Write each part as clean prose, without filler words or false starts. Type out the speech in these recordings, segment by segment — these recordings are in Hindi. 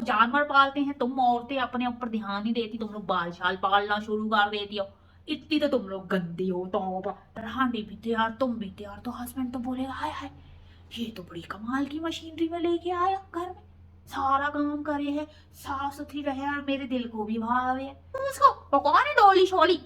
जानवर पालते हैं, तुम औरतें अपने ऊपर ध्यान नहीं देती, तुम लोग बाल शाल पालना शुरू कर देती हो। इतनी तो तुम लोग गंदी हो। तो रानी भी तैयार, तुम भी तैयार, तो हस्बैंड तो बोलेगा हाय हाय ये तो बड़ी कमाल की मशीनरी में लेके आया घर में, सारा काम करे है, साफ सुथरी रहे और मेरे दिल को भी भावे है। उसको वो कौन है डोली शोली,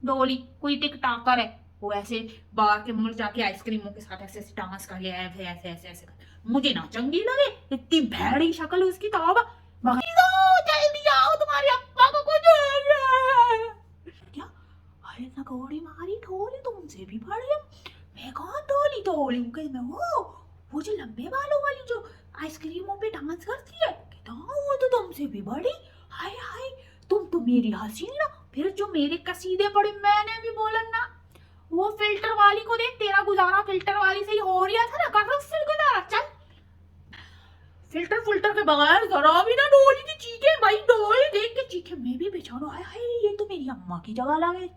डोली कोई टिक टाकर है, वो ऐसे बाहर के मुल्क जाके आइसक्रीमों के साथ ऐसे ऐसे डांस कर गया है, ऐसे ऐसे ऐसे कर। मुझे ना चंगी लगे, इतनी भैड़ी शक्ल उसकी। तौबा, जल्दी आओ तुम्हारी अम्मा को कुछ हो रहा है। क्या अरे नगोड़ी मारी ढोली, तुमसे भी बड़ी हूँ मैं। कौन ढोली, ढोली मैं वो जो लंबे बालों वाली जो आइसक्रीमों पे डांस करती है, कहता वो तो तुमसे भी बड़ी। हाय हाय तुम तो मेरी हसीना, फिर जो मेरे कसीदे पड़े मैंने भी बोला ना, वो फिल्टर वाली को देख, तेरा गुजारा फिल्टर वाली से ही हो रहा था ना, कर फिर गुजारा। चल फिल्टर फिल्टर के बगैर जरा भी ना डोली की चीखे, भाई डोली देख के चीखे मैं भी बेचारो। हाय हाय ये तो मेरी अम्मा की जगह लगे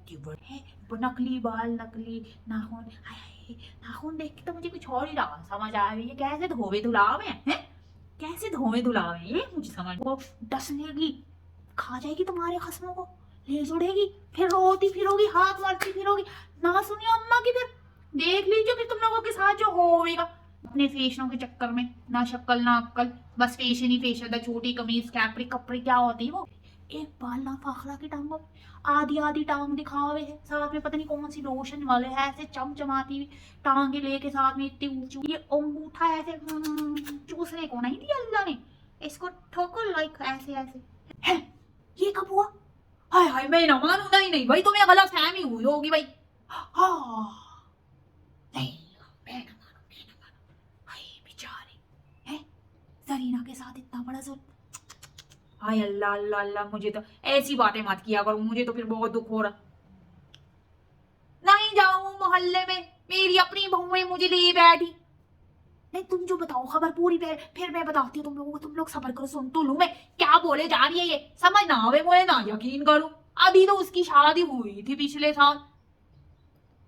है, नकली बाल नकली नाखून। हाय हाय नाखून देख के तो मुझे कुछ और ही रहा, समझ आया ये कैसे धोवे धुलावे हैं, कैसे धोवे धुलावे ये मुझे समझ। वो डस लेगी, खा जाएगी तुम्हारे खसमों को, ले जुड़ेगी, फिर रोती फिरोगी, हाथ मारती फिरोगी। ना सुनियो अम्मा की, फिर देख लीजिए फिर तुम लोगों के साथ जो होगा। अपने फैशनों के चक्कर में ना शक्ल ना अक्कल, बस फैशन ही फैशन था। छोटी कमीज कैपरी कपड़ी क्या होती है वो, एक बाल ना फाखरा की टांगों में, आधी आधी टांग दिखावे है, साथ में पता नहीं कौन सी लोशन वाले है, ऐसे चमचमाती हुई टांगे लेके साथ में इतनी ऊंची। ये अंगूठा ऐसे चूसने को नहीं दिया अल्लाह ने, इसको ठोको लाइक ऐसे ऐसे है। ये कब हुआ? हाय हाय मैं ना मानू, नहीं नहीं भाई तुम्हें गलत फहमी हुई होगी भाई। हाँ नहीं मैं ना मानू, मैं ना मानू। हाय बेचारी है, जरीना के साथ इतना बड़ा जुल्म। हाय अल्लाह अल्लाह अल्लाह, मुझे तो ऐसी बातें मत किया करो, मुझे तो फिर बहुत दुख हो रहा। नहीं जाऊं मोहल्ले में, मेरी अपनी बहू है मुझे ले बैठी। नहीं तुम जो बताओ खबर पूरी, फिर मैं बताती हूँ तुम लोगों को, तुम लोग सबर करो, सुन तो लूं मैं क्या बोले जा रही है ये, समझ ना आवे मुझे ना यकीन करूं। अभी तो उसकी शादी हुई थी पिछले साल।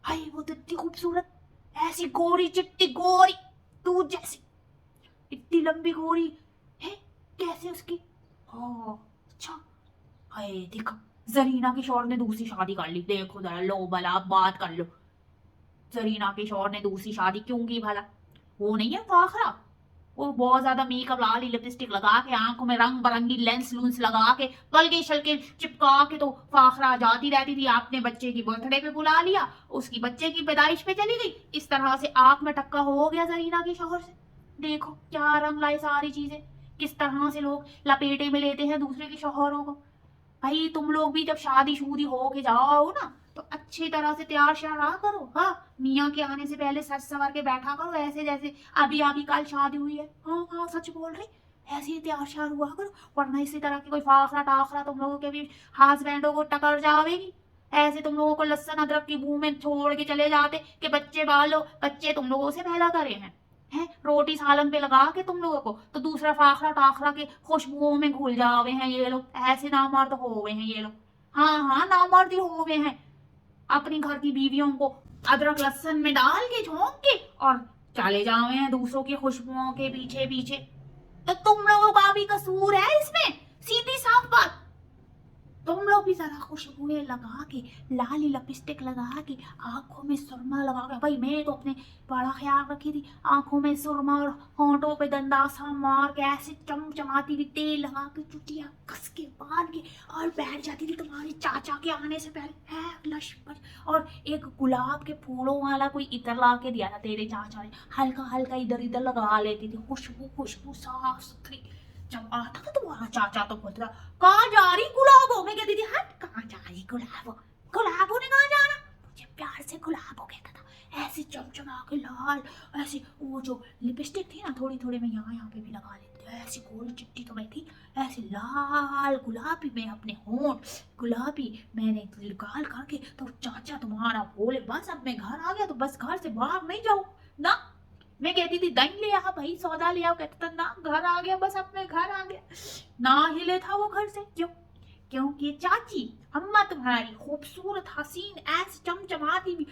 हाय वो तो इतनी खूबसूरत, ऐसी गोरी चिट्टी गोरी दूध जैसी, इतनी लंबी गोरी है, कैसे उसकी। हाँ अच्छा। हाय देखो जरीना के शौहर ने दूसरी शादी कर ली, देखो जरा, लो भला आप बात कर लो। जरीना के शौहर ने दूसरी शादी क्यों की भला? वो नहीं है फाखरा, वो बहुत ज्यादा मेकअप लगा ली, लिपस्टिक लगा के, आंखों में रंग बिरंगी लेंस लूंस लगा के, पलके शलके चिपका के तो फाखरा जाती रहती थी। आपने बच्चे की बर्थडे पे बुला लिया, उसकी बच्चे की पैदाइश पे चली गई, इस तरह से आंख में टक्का हो गया जरीना के शौहर से। देखो क्या रंग लाई सारी चीजें, किस तरह से लोग लपेटे में लेते हैं दूसरे के शौहरों को। भाई तुम लोग भी जब शादी शूदी हो के जाओ ना, तो अच्छी तरह से तैयार श्यार रहा करो। हाँ मियाँ के आने से पहले सच सवर के बैठा करो, ऐसे जैसे अभी अभी कल शादी हुई है। हाँ हाँ सच बोल रही, ऐसे ही तैयार श्यार हुआ करो, वरना इसी तरह की कोई फाखरा टाखरा तुम लोगों के भी हस्बैंडों को टकर जावेगी। ऐसे तुम लोगों को लहसुन अदरक की बू में छोड़ के चले जाते कि बच्चे पालो, बच्चे तुम लोगों से पैदा करे हैं रोटी सालन पे लगा के तुम लोगों को, तो दूसरा फाखरा टाखरा के खुशबुओं में घुल जावे हैं ये लोग, ऐसे नामर्द हो गए हैं ये लोग। हाँ हाँ नामर्द हो गए हैं, अपनी घर की बीवियों को अदरक लहसुन में डाल के झोंक के और चले जावे हैं दूसरों की खुशबुओं के पीछे पीछे। तो तुम लोगों का भी कसूर है इसमें, सीधी साफ बात। तुम लोग भी जरा खुशबुएं लगा के, लाली लिपस्टिक लगा के, आंखों में सुरमा लगा के, भाई मैं तो अपने बड़ा ख्याल रखी थी, आंखों में सुरमा और होंठों पे दंदासा मार के ऐसे चमचमाती थी, तेल लगा के चुटिया कस के बांध के, और बैठ जाती थी तुम्हारे चाचा के आने से पहले है लश पश। और एक गुलाब के फूलों वाला कोई इतर ला के दिया था तेरे चाचा ने, हल्का हल्का इधर इधर लगा लेती थी, खुशबू खुशबू साफ सुथरी। जब आता था तुम्हारा चाचा तो बोलता था कहाँ जा रही गुलाबो, मैं कहती थी हट कहाँ जा रही गुलाबो, गुलाबो ने कहाँ जाना, मुझे प्यार से गुलाबो कहता था, ऐसे चमचमा के लाल। ऐसे वो जो लिपस्टिक थी ना थोड़ी थोड़ी मैं यहाँ यहाँ पे भी लगा लेती थी, ऐसी गोरी चिट्टी तो मैं थी, ऐसे लाल गुलाबी में अपने होंठ गुलाबी मैंने गाल करके। तो चाचा तुम्हारा बोले बस अब मैं घर आ गया, तो बस घर से बाहर नहीं जाऊँ ना। मैं कहती थी दही ले आ भाई, सौदा ले आओ, कहता था ना घर आ गया, बस अब मैं घर आ गया। ना हिले था वो घर से, क्यों? क्योंकि चाची अम्मा तुम्हारी खूबसूरत हसीन ऐसे चमचमाती भी,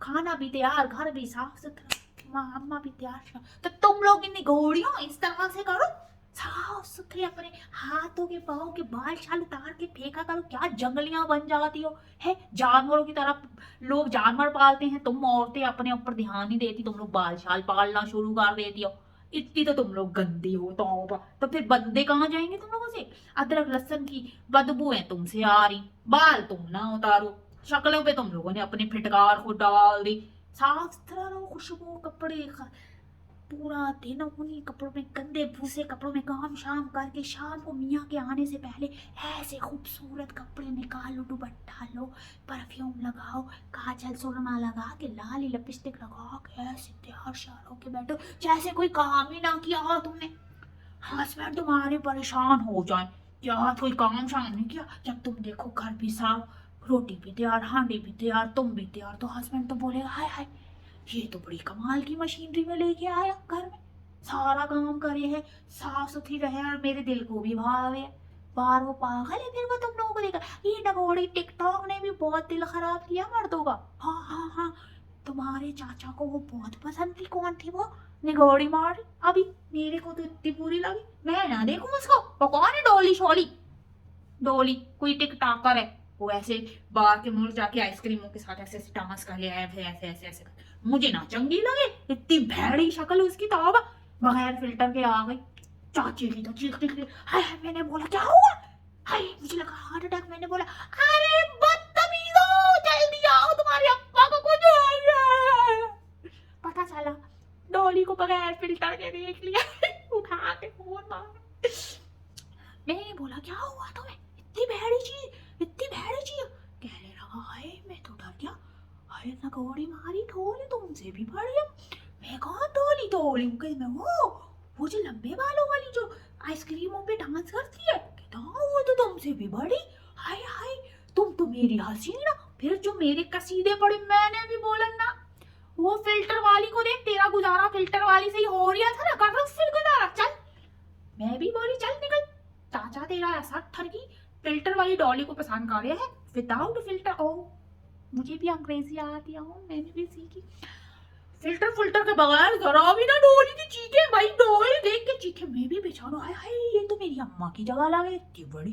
खाना भी तैयार, घर भी साफ सुथरा, माँ अम्मा भी तैयार। तो तुम लोग इन घोड़ियों इस तरह से करो, साफ सुथरे अपने हाथों के पाँव के बाल छाल उतार के फेंका करो, क्या जंगलियां बन जाती हो है। जानवरों की तरह लोग जानवर पालते हैं, तुम औरतें अपने ऊपर ध्यान नहीं देती, तुम लोग बाल छाल पालना शुरू कर देती हो। इतनी तो तुम लोग गंदी हो तो फिर बंदे कहाँ जाएंगे तुम लोगों से। अदरक लहसुन की बदबू है तुमसे आ रही, बाल तुम ना उतारो, शक्लों पे तुम लोगों ने अपनी फिटकार को डाल दी। साफ सुथरा रहो, खुशबू कपड़े पूरा दिन उन्हीं कपड़ों में, गंदे भूसे कपड़ों में काम शाम करके शाम को मियाँ के आने से पहले ऐसे खूबसूरत कपड़े निकालो, दुपट्टा लो, परफ्यूम लगाओ, काजल सुरमा लगा के लाली लिपस्टिक लगा के ऐसे तैयार श्यार होके बैठो जैसे कोई काम ही ना किया हो तुमने। हस्बैंड तुम्हारे परेशान हो जाए, क्या कोई काम शाम नहीं किया, जब तुम देखो घर भी साफ, रोटी भी तैयार, हांडी भी तैयार, तुम भी तैयार, तो हस्बैंड तो बोलेगा हाय हाय ये तो बड़ी कमाल की मशीनरी में लेके आया घर में, सारा काम करे है, साफ सुथरी रहे और मेरे दिल को भी भावे है। बार वो पागल है, फिर वो तुम लोगों को देखा ये नगोड़ी टिकटॉक ने भी बहुत दिल खराब किया मर्दों का। हाँ हाँ हाँ, तुम्हारे चाचा को वो बहुत पसंद थी, कौन थी वो निगोड़ी मार, अभी मेरे को तो इतनी बुरी लगी, मैं ना देखूं उसको। वो कौन है डोली शोली, डोली कोई टिकटॉकर है, वो ऐसे बाहर के मुल्क जाके आइसक्रीमों के साथ ऐसे ऐसे डांस कर लिया है, ऐसे ऐसे ऐसे मुझे ना चंगी लगे, इतनी भैड़ी शक्ल उसकी, तौबा बगैर फिल्टर के आ गई। चाची की तो चीख निकली, हाय हाय, मैंने बोला क्या हुआ, हाय मुझे लगा हार्ट अटैक, मैंने बोला अरे बदतमीजो जल्दी आओ तुम्हारे अप्पा को कुछ हो रहा है। पता चला डॉली को बगैर फिल्टर के देख लिया उठा के फोन मारा। मैंने बोला क्या हुआ तुम्हें, इतनी भैड़ी चीज, इतनी भैड़ी चीज, कहने लगा हाय मैं तो डर गया, हाय नगोड़ी मारी ढोली तुमसे भी बड़ी है। मैं कौन ढोली, ढोली मैं वो जो लंबे बालों वाली जो आइसक्रीमों पे डांस करती है, कहता वो तो तुमसे भी बड़ी, हाय हाय तुम तो मेरी हसीना। फिर जो मेरे कसीदे पड़े, मैंने भी बोला ना वो फिल्टर वाली को देख, तेरा गुजारा फिल्टर वाली से ही हो रहा था ना, कर फिर गुजारा चल। मैं भी बोली चल निकल, चाचा तेरा ऐसा ठरकी फिल्टर वाली डॉली को पसंद कर रहा है विदाउट फिल्टर। ओ मुझे भी अंग्रेजी आती है, मैंने भी सीखी। फिल्टर फिल्टर के बगैर जरा भी ना डोली की चीखे, भाई डोली देख के चीखे, मैं भी बेचारा हाय हाय ये तो मेरी अम्मा की जगह लगे, इतनी बड़ी।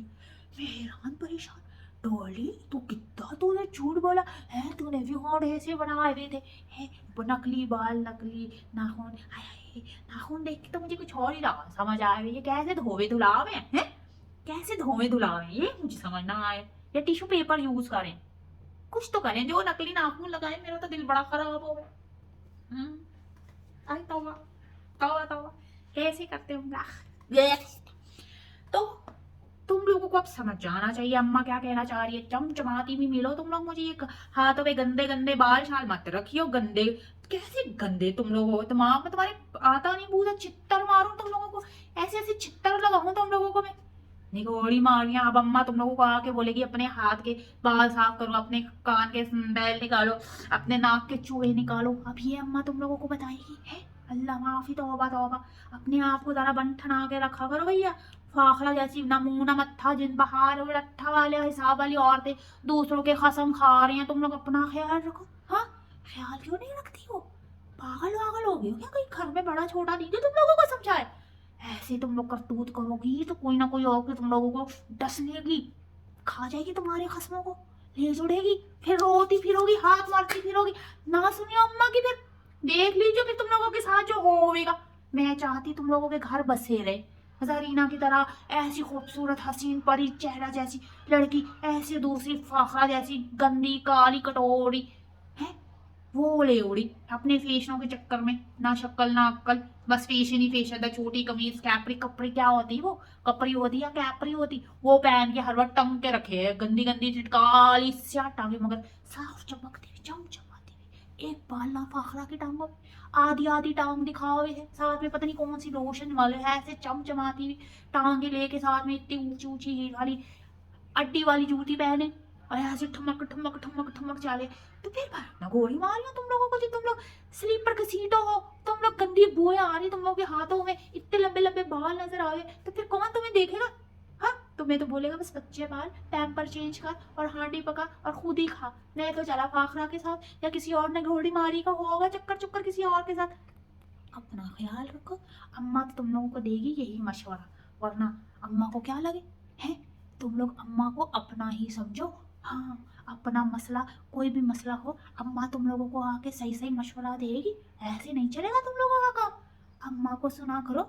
मैं हैरान परेशान, डोली तू कितना तूने झूठ बोला है, तूने भी होंठ ऐसे बनाए हुए थे है, नकली बाल नकली नाखून, हाय हाय नाखून देख के तो मुझे कुछ और ही लगा, समझ आया ये कैसे धोवे धुलावे हैं, कैसे धोवे धुलावे ये मुझे समझ ना आए, या टिश्यू पेपर यूज करें, कुछ तो करें, जो नकली नाखून लगाए, मेरा तो दिल बड़ा खराब हो गया। तौबा तौबा तौबा, कैसे करते होंगे। तो तुम लोगों को अब समझ जाना चाहिए अम्मा क्या कहना चाह रही है, चमचमाती भी मिलो तुम लोग मुझे, ये हाथों पे गंदे गंदे बाल शाल मत रखियो, गंदे कैसे गंदे तुम लोग हो, दिमाग में तुम्हारे आता नहीं, पूरा चित्तर मारूं तुम लोगों को, ऐसे ऐसे चित्तर लगाऊं तुम लोगों को मैं, निगोड़ी मारियां। अब अम्मा तुम लोगों को आके बोलेगी अपने हाथ के बाल साफ करो, अपने कान के बैल निकालो, अपने नाक के चूहे निकालो, अब ये अम्मा तुम लोगों को बताएगी है। अल्लाह माफी, तौबा तौबा, अपने आप को जरा बंठना के रखा करो भैया, फाखरा जैसी नमूना मत्था जिन बहार और अट्ठा वाले हिसाब वाली औरतें दूसरों के कसम खा रही हैं, तुम लोग अपना ख्याल रखो। हाँ ख्याल क्यों नहीं रखती हो, पागल वागल हो गई हो क्या, कोई घर में बड़ा छोटा नहीं तुम लोगों को समझाए, ऐसे तुम लोग करतूत करोगी तो कोई ना कोई और तुम लोगों को डस लेगी, खा जाएगी तुम्हारे खस्मों को, ले जुड़ेगी, फिर रोती फिरोगी, हाथ मारती फिरोगी, ना सुनियो अम्मा की, फिर देख लीजिए फिर तुम लोगों के साथ जो होगा। मैं चाहती तुम लोगों के घर बसे रहे, जरीना की तरह ऐसी खूबसूरत हसीन परी चेहरा जैसी लड़की, ऐसे दूसरी फाखरा जैसी गंदी काली कटोरी है, वो ले उड़ी अपने फैशनों के चक्कर में, ना शक्ल ना अक्ल, बस फैशन ही फैशन, छोटी कमीज कैपरी, कपड़ी क्या होती वो, कपड़ी होती या कैपरी होती, वो पहन के हर वक्त टंग के रखे है, गंदी गंदी काली स्याह टांगे, मगर साफ चमकती हुई चमचमाती हुई, एक बाल ना फाखरा की टांगों में, आधी आधी टांग दिखावे है, साथ में पता नहीं कौन सी लोशन वाले है, ऐसे चमचमाती हुई टांगे लेके, साथ में इतनी ऊंची ऊंची हील वाली अड्डी वाली जूती पहने, और ऐसे ठमक ठमक ठमक ठमक चाले, तो फिर ना गोली मारियो तुम लोगों को, जो तुम लोग स्लीपर की सीटों हो, तुम लोग गंदी बोए आ रही तुम लोगों के हाथों में, इतने लंबे लंबे बाल नजर आए, तो फिर कौन तुम्हें देखेगा। हाँ तुम्हें तो बोलेगा बस बच्चे बाल, पैम्पर चेंज कर और हांडी पका और खुद ही खा, नहीं तो चला फाखरा के साथ, या किसी और ने घोड़ी मारी का होगा चक्कर चुक्कर किसी और के साथ। अपना ख्याल रखो, अम्मा तो तुम लोगों को देगी यही मशवरा, वरना अम्मा को क्या लगे हैं। तुम लोग अम्मा को अपना ही समझो। हाँ, अपना मसला, कोई भी मसला हो, अम्मा तुम लोगों को आके सही सही मशवरा देगी। ऐसे नहीं चलेगा तुम लोगों का काम। अम्मा को सुना करो।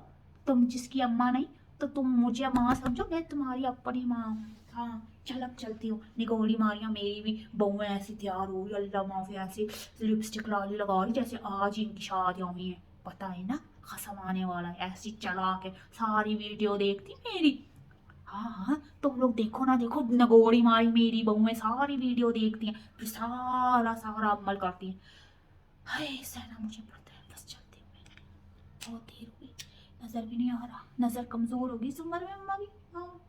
तुम जिसकी अम्मा नहीं तो तुम मुझे माँ समझो, मैं तुम्हारी अपनी माँ हूँ। हाँ, चलक चलती हूँ। निगोड़ी मारियाँ मेरी भी बहुएं ऐसी तैयार हो रही, अल्लाह माफी, ऐसी लिपस्टिक लाली लगा रही जैसे आज ही इनकी शादियाँ हुई हैं। पता है ना खसम आने वाला है। ऐसी चला के सारी वीडियो देखती मेरी। हाँ हाँ, तुम लोग देखो ना, देखो नगोड़ी मारी मेरी बहुएं सारी वीडियो देखती हैं, फिर सारा सारा अमल करती हैं। हाय सहना मुझे पड़ता है, बस चलती हूँ मैं, बहुत देर हो गई। नजर भी नहीं आ रहा, नजर कमजोर होगी इस उम्र में अम्मा की। हाँ,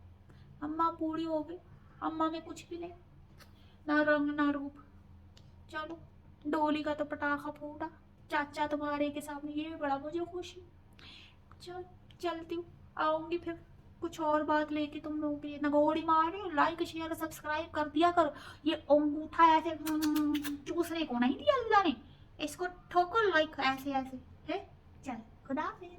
अम्मा बूढ़ी हो गई, अम्मा में कुछ भी नहीं, ना रंग ना रूप। चलो, डोली का तो पटाखा फूटा चाचा तुम्हारे के सामने, ये बड़ा मुझे खुशी। चल, चलती हूँ, आऊंगी फिर कुछ और बात लेके तुम लोगों के लिए। नगोड़ी मार रही हो, लाइक शेयर सब्सक्राइब कर दिया करो। ये अंगूठा ऐसे चूसने को नहीं दिया अल्लाह ने, इसको ठोको लाइक ऐसे ऐसे है। चल, खुदा हाफिज।